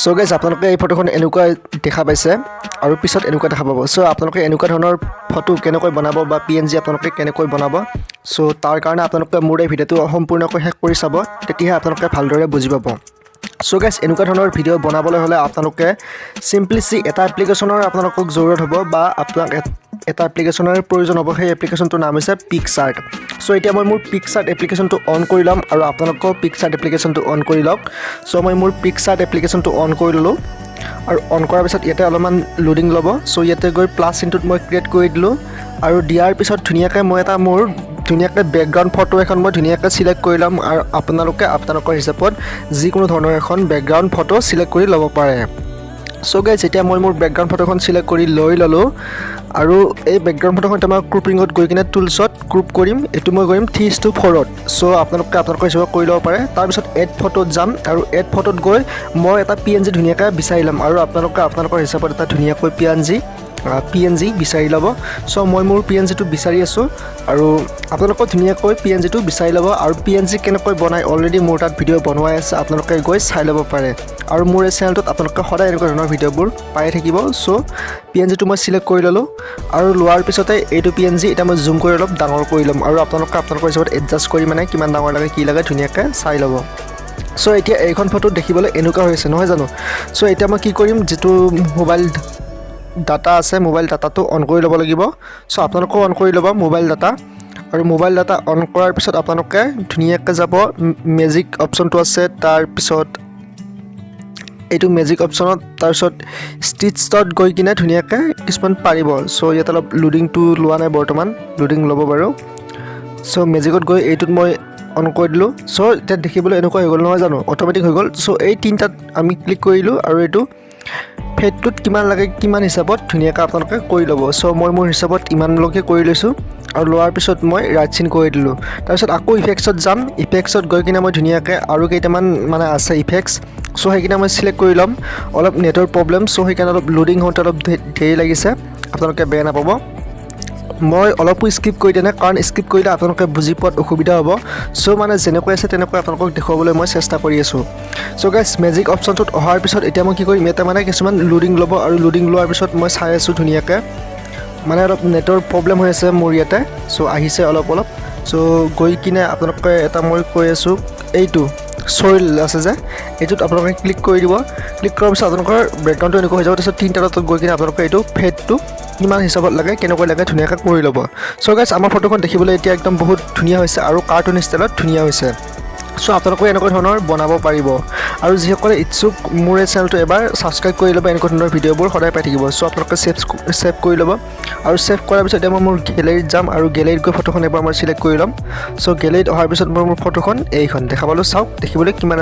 So guys আপোনালোকে এই ফটোখন এনেকুৱা দেখা পাইছে আৰু পিছত এনেকুৱা দেখা পাব। সো আপোনালোকে এনেকুৱা ধৰণৰ ফটো কেনেকৈ বনাব বা PNG আপোনালোকে কেনেকৈ বনাব, সো তাৰ কাৰণে আপোনালোকে মোৰ এই ভিডিঅ'টো সম্পূৰ্ণকৈ শেষ কৰি চাব, তেতিয়াহে আপোনালোকে ভালদৰে বুজি পাব। সো গাইজ এনেকুৱা ধৰণৰ ভিডিঅ' বনাবলৈ হ'লে আপোনালোকে চিম্পলি এটা এপ্লিকেশ্যনৰ আপোনালোকক জৰুৰত হ'ব বা আপোনাক এটা এপ্লিকেশ্যনৰ প্ৰয়োজন হ'ব। সেই এপ্লিকেশ্যনটোৰ নাম হৈছে পিকচাৰ্ট। সো এতিয়া মই মোৰ পিকচাৰ্ট এপ্লিকেশ্যনটো অন কৰি ল'ম আৰু আপোনালোকেও পিকচাৰ্ট এপ্লিকেশ্যনটো অন কৰি লওক। সো মই মোৰ পিকচাৰ্ট এপ্লিকেশ্যনটো অন কৰি ল'লোঁ আৰু অন কৰাৰ পিছত ইয়াতে অলপমান লোডিং ল'ব। সো ইয়াতে গৈ প্লাছ চিনটোত মই ক্ৰিয়েট কৰি দিলোঁ আৰু দিয়াৰ পিছত ধুনীয়াকৈ মই এটা মোৰ ধুনীয়াকৈ বেকগ্ৰাউণ্ড ফটো এখন মই ধুনীয়াকৈ চিলেক্ট কৰি ল'ম আৰু আপোনালোকে আপোনালোকৰ হিচাপত যিকোনো ধৰণৰ এখন বেকগ্ৰাউণ্ড ফটো চিলেক্ট কৰি ল'ব পাৰে। সো গাইজ এতিয়া মই মোৰ বেকগ্ৰাউণ্ড ফটোখন চিলেক্ট কৰি লৈ ল'লোঁ আৰু এই বেকগ্ৰাউণ্ড ফটোখন মই ক্ৰুপিঙত গৈ কিনে টুলছত ক্ৰুপ কৰিম। এইটো মই কৰিম 3:4। সো আপোনালোকে আপোনালোকৰ হিচাপত কৰি ল'ব পাৰে। তাৰপিছত এড ফটোত যাম আৰু এড ফটোত গৈ মই এটা PNG ধুনীয়াকৈ বিচাৰি ল'ম আৰু আপোনালোকে আপোনালোকৰ হিচাপত এটা ধুনীয়াকৈ PNG বিচাৰি ল'ব। সো মই মোৰ PNGটো বিচাৰি আছোঁ আৰু আপোনালোকে ধুনীয়াকৈ PNGটো বিচাৰি ল'ব আৰু PNG কেনেকৈ বনাই অলৰেডি মোৰ তাত ভিডিঅ' বনোৱাই আছে, আপোনালোকে গৈ চাই ল'ব পাৰে। আৰু মোৰ এই চেনেলটোত আপোনালোকে সদায় এনেকুৱা ধৰণৰ ভিডিঅ'বোৰ পাই থাকিব। সো PNGটো মই চিলেক্ট কৰি ল'লোঁ আৰু লোৱাৰ পিছতে এইটো PNG এতিয়া মই জুম কৰি অলপ ডাঙৰ কৰি ল'ম আৰু আপোনালোকে আপোনালোকৰ হিচাপত এডজাষ্ট কৰি মানে কিমান ডাঙৰ লাগে কি লাগে ধুনীয়াকৈ চাই ল'ব। সো এতিয়া এইখন ফটোত দেখিবলৈ এনেকুৱা হৈছে নহয় জানো। সো এতিয়া মই কি কৰিম, যিটো মোবাইল ডাটা আছে মোবাইল ডাটাটো অন কৰি ল'ব লাগিব। সো আপোনালোকেও অন কৰি ল'ব মোবাইল ডাটা আৰু মোবাইল ডাটা অন কৰাৰ পিছত আপোনালোকে ধুনীয়াকৈ যাব মেজিক অপশ্যনটো আছে, তাৰপিছত এইটো মেজিক অপশ্যনত তাৰপিছত ষ্টিচত গৈ কিনে ধুনীয়াকৈ কিছুমান পাৰিব। সো ইয়াত অলপ লোডিংটো লোৱা নাই, বৰ্তমান লোডিং ল'ব বাৰু। সো মেজিকত গৈ এইটোত মই অন কৰি দিলোঁ। সো এতিয়া দেখিবলৈ এনেকুৱা হৈ গ'ল নহয় জানো, অট'মেটিক হৈ গ'ল। সো এই তিনিটাত আমি ক্লিক কৰিলোঁ আৰু এইটো ফেটটোত কিমান লাগে কিমান হিচাপত ধুনীয়াকৈ আপোনালোকে কৰি ল'ব। সো মই মোৰ হিচাপত ইমানলৈকে কৰি লৈছোঁ আৰু লোৱাৰ পিছত মই ৰাইট চিন কৰি দিলোঁ। তাৰপিছত আকৌ ইফেক্টছত যাম, ইফেক্টছত গৈ কিনে মই ধুনীয়াকৈ আৰু কেইটামান মানে আছে ইফেক্টছ, সো সেইকেইটা মই চিলেক্ট কৰি ল'ম। অলপ নেটৰ প্ৰব্লেম, সো সেইকাৰণে অলপ লোডিং হওঁতে অলপ দেৰি লাগিছে, আপোনালোকে বেয়া নাপাব। মই অলপো স্কিপ কৰি দিয়া নাই, কাৰণ স্কিপ কৰিলে আপোনালোকে বুজি পোৱাত অসুবিধা হ'ব। সো মানে যেনেকৈ আছে তেনেকৈ আপোনালোকক দেখুৱাবলৈ মই চেষ্টা কৰি আছোঁ। সো গাইজ মেজিক অপশ্যনটোত অহাৰ পিছত এতিয়া মই কি কৰিম, ইয়াতে মানে কিছুমান লোডিং ল'ব আৰু লোডিং লোৱাৰ পিছত মই চাই আছোঁ ধুনীয়াকৈ, মানে অলপ নেটৰ প্ৰব্লেম হৈ আছে মোৰ ইয়াতে। সো আহিছে অলপ। সো গৈ কিনে আপোনালোকে এটা মই কৈ আছোঁ, এইটো চইল আছে যে এইটোত আপোনালোকে ক্লিক কৰি দিব। ক্লিক কৰাৰ পিছত আপোনালোকৰ বেকগ্ৰাউণ্ডটো এনেকুৱা হৈ যাব। তাৰপিছত তিনিটা ডটত গৈ কিনে আপোনালোকে এইটো ফেটটো কিমান হিচাপত লাগে কেনেকৈ লাগে ধুনীয়াকৈ কৰি ল'ব। সো গাইজ আমাৰ ফটোখন দেখিবলৈ এতিয়া একদম বহুত ধুনীয়া হৈছে আৰু কাৰ্টুন ষ্টাইলত ধুনীয়া হৈছে। সো আপোনালোকে এনেকুৱা ধৰণৰ বনাব পাৰিব আৰু যিসকলে ইচ্ছুক মোৰ এই চেনেলটো এবাৰ ছাবস্ক্ৰাইব কৰি ল'ব, এনেকুৱা ধৰণৰ ভিডিঅ'বোৰ সদায় পাই থাকিব। সো আপোনালোকে ছেভ কৰি ল'ব আৰু ছেভ কৰাৰ পিছত এতিয়া মই মোৰ গেলেৰীত যাম আৰু গেলেৰীত গৈ ফটোখন এবাৰ মই চিলেক্ট কৰি ল'ম। সো গেলেৰীত অহাৰ পিছত মই মোৰ ফটোখন এইখন দেখা পালোঁ, চাওক দেখিবলৈ কিমান